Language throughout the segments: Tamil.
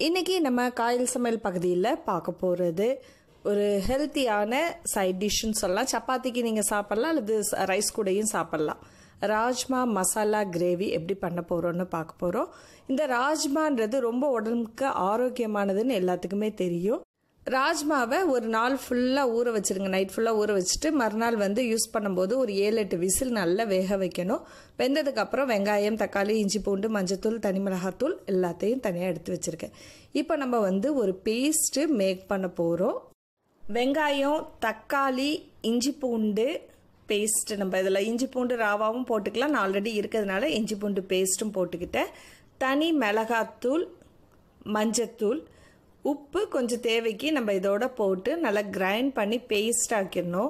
இன்றைக்கி நம்ம காயல் சமையல் பகுதியில் பார்க்க போகிறது ஒரு ஹெல்த்தியான சைட் டிஷ்ஷுன்னு சொல்லலாம். சப்பாத்திக்கு நீங்கள் சாப்பிட்லாம் அல்லது ரைஸ் கூடயும் சாப்பிட்லாம். ராஜ்மா மசாலா கிரேவி எப்படி பண்ண போகிறோன்னு பார்க்க போகிறோம். இந்த ராஜ்மான்றது ரொம்ப உடம்புக்கு ஆரோக்கியமானதுன்னு எல்லாத்துக்குமே தெரியும். ராஜ்மாவை ஒரு நாள் ஃபுல்லாக ஊற வச்சுருங்க. நைட் ஃபுல்லாக ஊற வச்சுட்டு மறுநாள் யூஸ் பண்ணும்போது ஒரு 7-8 விசில் நல்லா வேக வைக்கணும். வெந்ததுக்கப்புறம் வெங்காயம், தக்காளி, இஞ்சி பூண்டு, மஞ்சத்தூள், தனி மிளகாத்தூள் எல்லாத்தையும் தனியாக எடுத்து வச்சுருக்கேன். இப்போ நம்ம ஒரு பேஸ்ட்டு மேக் பண்ண போகிறோம். வெங்காயம், தக்காளி, இஞ்சி பூண்டு பேஸ்ட்டு நம்ம இதில் இஞ்சி பூண்டு ராவாவும் போட்டுக்கலாம். நான் ஆல்ரெடி இருக்கிறதுனால இஞ்சி பூண்டு பேஸ்ட்டும் போட்டுக்கிட்டேன். தனி மிளகாத்தூள், மஞ்சத்தூள், உப்பு கொஞ்சம் தேவைக்கு நம்ம இதோட போட்டு நல்லா கிரைண்ட் பண்ணி பேஸ்ட் ஆக்கிடணும்.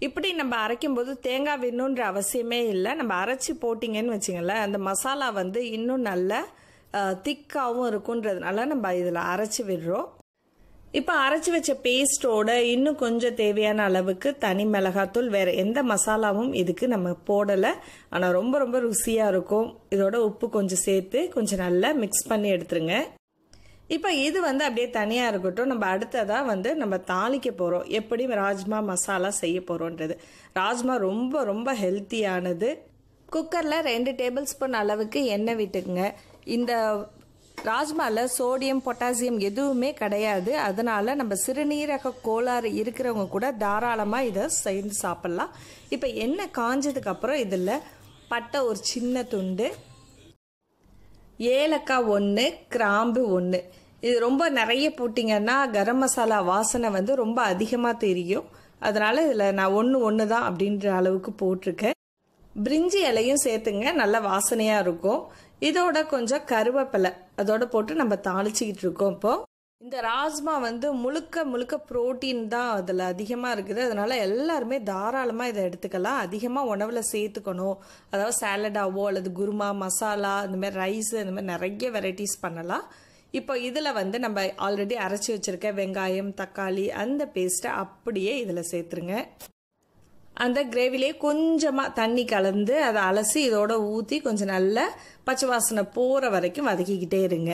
இப்படி நம்ம அரைக்கும்போது தேங்காய் வேணுன்ற அவசியமே இல்லை. நம்ம அரைச்சி போட்டிங்கன்னு வச்சுங்களேன், அந்த மசாலா இன்னும் நல்ல திக்காகவும் இருக்குன்றதுனால நம்ம இதில் அரைச்சி விடுறோம். இப்போ அரைச்சி வச்ச பேஸ்ட்டோட இன்னும் கொஞ்சம் தேவையான அளவுக்கு தனி மிளகாத்தூள், வேறு எந்த மசாலாவும் இதுக்கு நம்ம போடலை. ஆனால் ரொம்ப ரொம்ப ருசியாக இருக்கும். இதோட உப்பு கொஞ்சம் சேர்த்து கொஞ்சம் நல்லா மிக்ஸ் பண்ணி எடுத்துருங்க. இப்போ இது அப்படியே தனியாக இருக்கட்டும். நம்ம அடுத்ததாக நம்ம தாளிக்க போகிறோம். எப்படி ராஜ்மா மசாலா செய்ய போகிறோன்றது. ராஜ்மா ரொம்ப ரொம்ப ஹெல்த்தியானது. குக்கரில் 2 டேபிள் ஸ்பூன் அளவுக்கு எண்ணெய் விட்டுக்குங்க. இந்த ராஜ்மாவில் சோடியம், பொட்டாசியம் எதுவுமே கிடையாது. அதனால் நம்ம சிறுநீரக கோளாறு இருக்கிறவங்க கூட தாராளமாக இதை செய்து சாப்பிட்லாம். இப்போ எண்ணெய் காஞ்சதுக்கப்புறம் இதில் பட்டை ஒரு சின்ன துண்டு, ஏலக்காய் 1, கிராம்பு 1. இது ரொம்ப நிறைய போட்டிங்கன்னா கரம் மசாலா வாசனை ரொம்ப அதிகமாக தெரியும். அதனால் இதில் நான் ஒன்று தான் அப்படின்ற அளவுக்கு போட்டிருக்கேன். பிரிஞ்சி இலையும் சேர்த்துங்க, நல்ல வாசனையாக இருக்கும். இதோட கொஞ்சம் கருவேப்பிலை அதோட போட்டு நம்ம தாளிச்சிக்கிட்டு இருக்கோம். இப்போது இந்த ராஜ்மா முழுக்க முழுக்க புரோட்டீன் தான் அதில் அதிகமாக இருக்குது. அதனால் எல்லாருமே தாராளமாக இதை எடுத்துக்கலாம். அதிகமாக உணவில் சேர்த்துக்கணும். அதாவது சாலடாவோ அல்லது குருமா, மசாலா, இந்தமாதிரி ரைஸு, இந்த மாதிரி நிறைய வெரைட்டிஸ் பண்ணலாம். இப்போ இதில் நம்ம ஆல்ரெடி அரைச்சி வச்சுருக்க வெங்காயம், தக்காளி அந்த பேஸ்ட்டை அப்படியே இதில் சேர்த்துருங்க. அந்த கிரேவிலே கொஞ்சமாக தண்ணி கலந்து அதை அலசி இதோட ஊற்றி கொஞ்சம் நல்லா பச்சை வாசனை போகிற வரைக்கும் வதக்கிக்கிட்டே இருங்க.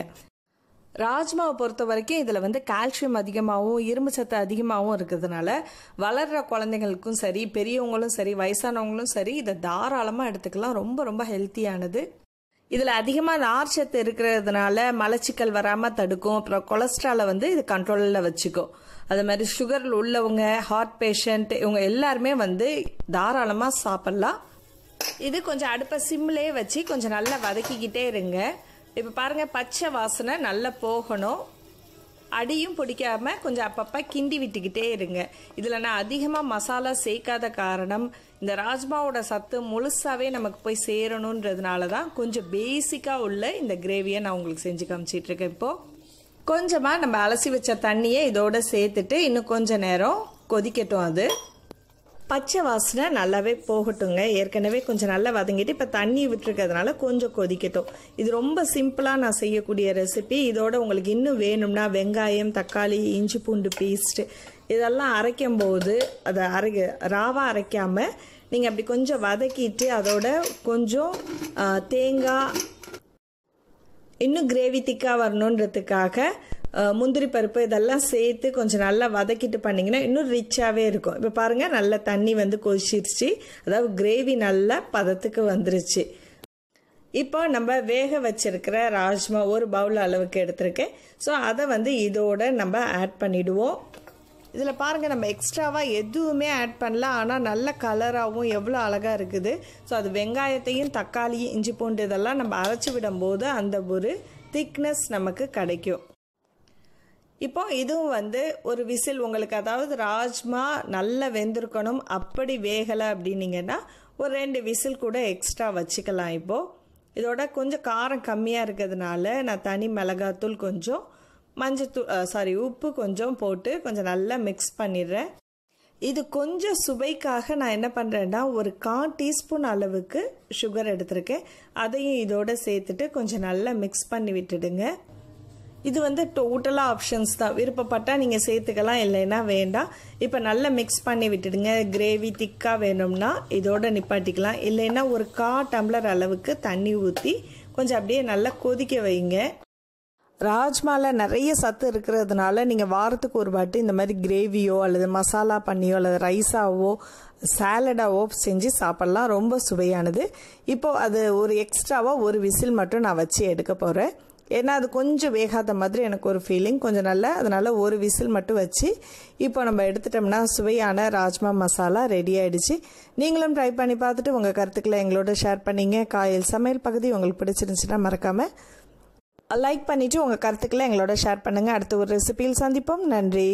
ராஜ்மாவை பொறுத்த வரைக்கும் இதில் கால்சியம் அதிகமாகவும் இரும்பு சத்து அதிகமாகவும் இருக்கிறதுனால வளர்கிற குழந்தைங்களுக்கும் சரி, பெரியவங்களும் சரி, வயசானவங்களும் சரி இதை தாராளமாக எடுத்துக்கலாம். ரொம்ப ரொம்ப ஹெல்த்தியானது. இதில் அதிகமாக நார் சத்து இருக்கிறதுனால மலச்சிக்கல் வராமல் தடுக்கும். அப்புறம் கொலஸ்ட்ராலை இது கண்ட்ரோலில் வச்சுக்கும். அது மாதிரி சுகர் உள்ளவங்க, ஹார்ட் பேஷண்ட், இவங்க எல்லாருமே தாராளமாக சாப்பிட்லாம். இது கொஞ்சம் அடுப்பை சிம்லே வச்சு கொஞ்சம் நல்லா வதக்கிக்கிட்டே இருங்க. இப்போ பாருங்கள், பச்சை வாசனை நல்லா போகணும். அடியும் பிடிக்காமல் கொஞ்சம் அப்பப்போ கிண்டி விட்டுக்கிட்டே இருங்க. இதில் நான் அதிகமாக மசாலா சேர்க்காத காரணம் இந்த ராஜ்மாவோட சத்து முழுசாகவே நமக்கு போய் சேரணுன்றதுனால தான் கொஞ்சம் பேசிக்காக உள்ள இந்த கிரேவியை நான் உங்களுக்கு செஞ்சு காமிச்சிட்ருக்கேன். இப்போது கொஞ்சமாக நம்ம அலசி வச்ச தண்ணியை இதோட சேர்த்துட்டு இன்னும் கொஞ்சம் நேரம் கொதிக்கட்டும். அது பச்சை வாசனை நல்லாவே போகட்டுங்க. ஏற்கனவே கொஞ்சம் நல்லா வதங்கிட்டு இப்போ தண்ணி விட்டுருக்கிறதுனால கொஞ்சம் கொதிக்கட்டும். இது ரொம்ப சிம்பிளாக நான் செய்யக்கூடிய ரெசிபி. இதோட உங்களுக்கு இன்னும் வேணும்னா வெங்காயம், தக்காளி, இஞ்சி பூண்டு பேஸ்ட்டு இதெல்லாம் அரைக்கும் போது அதை ராவாக அரைக்காமல் நீங்கள் அப்படி கொஞ்சம் வதக்கிட்டு அதோட கொஞ்சம் தேங்காய், இன்னும் கிரேவி திக்காக வரணுன்றதுக்காக முந்திரி பருப்பு இதெல்லாம் சேர்த்து கொஞ்சம் நல்லா வதக்கிட்டு பண்ணிங்கன்னா இன்னும் ரிச்சாகவே இருக்கும். இப்போ பாருங்கள், நல்ல தண்ணி கொதிச்சிருச்சு. அதாவது கிரேவி நல்ல பதத்துக்கு வந்துருச்சு. இப்போ நம்ம வேக வச்சிருக்கிற ராஜ்மா ஒரு பவுல் அளவுக்கு எடுத்திருக்கேன். ஸோ அதை இதோட நம்ம ஆட் பண்ணிவிடுவோம். இதில் பாருங்கள், நம்ம எக்ஸ்ட்ராவாக எதுவுமே ஆட் பண்ணலாம். ஆனால் நல்ல கலராகவும் எவ்வளோ அழகாக இருக்குது. ஸோ அது வெங்காயத்தையும், தக்காளியும், இஞ்சி பூண்டு இதெல்லாம் நம்ம அரைச்சி விடும்போது அந்த ஒரு திக்னஸ் நமக்கு கிடைக்கும். இப்போ இதுவும் ஒரு விசில் உங்களுக்கு, அதாவது ராஜ்மா நல்லா வெந்திருக்கணும். அப்படி வேகலை அப்படின்னீங்கன்னா ஒரு 2 விசில் கூட எக்ஸ்ட்ரா வச்சுக்கலாம். இப்போது இதோட கொஞ்சம் காரம் கம்மியாக இருக்கிறதுனால நான் தனி மிளகாத்தூள் கொஞ்சம், மஞ்சத்தூள் உப்பு கொஞ்சம் போட்டு கொஞ்சம் நல்லா மிக்ஸ் பண்ணிடுறேன். இது கொஞ்சம் சுவைக்காக நான் என்ன பண்ணுறேன்னா ஒரு 1/4 டீஸ்பூன் அளவுக்கு சுகர் எடுத்திருக்கேன். அதையும் இதோட சேர்த்துட்டு கொஞ்சம் நல்லா மிக்ஸ் பண்ணி விட்டுடுங்க. இது டோட்டலாக ஆப்ஷன்ஸ் தான். விருப்பப்பட்டால் நீங்கள் சேர்த்துக்கலாம், இல்லைன்னா வேண்டாம். இப்போ நல்லா மிக்ஸ் பண்ணி விட்டுடுங்க. கிரேவி திக்காக வேணும்னா இதோட நிப்பாட்டிக்கலாம். இல்லைன்னா ஒரு 1/4 டம்ளர் அளவுக்கு தண்ணி ஊற்றி கொஞ்சம் அப்படியே நல்லா கொதிக்க வைங்க. ராஜ்மாவில் நிறைய சத்து இருக்கிறதுனால நீங்கள் வாரத்துக்கு ஒரு வாட்டி இந்த மாதிரி கிரேவியோ அல்லது மசாலா பண்ணியோ அல்லது ரைஸாவோ சாலடாவோ செஞ்சு சாப்பிட்லாம். ரொம்ப சுவையானது. இப்போது அது ஒரு எக்ஸ்ட்ராவாக ஒரு விசில் மட்டும் நான் வச்சு எடுக்க போகிறேன். ஏன்னா அது கொஞ்சம் வேகாத மாதிரி எனக்கு ஒரு ஃபீலிங் கொஞ்சம் நல்ல, அதனால் ஒரு விசில் மட்டும் வச்சு இப்போ நம்ம எடுத்துட்டோம்னா சுவையான ராஜ்மா மசாலா ரெடி ஆகிடுச்சு. நீங்களும் ட்ரை பண்ணி பார்த்துட்டு உங்கள் கருத்துக்களை எங்களோட ஷேர் பண்ணிங்க. காயல் சமையல் பகுதி உங்களுக்கு பிடிச்சிருந்துச்சுன்னா மறக்காமல் லைக் பண்ணிவிட்டு உங்கள் கருத்துக்களை எங்களோட ஷேர் பண்ணுங்கள். அடுத்த ஒரு ரெசிபியில் சந்திப்போம். நன்றி.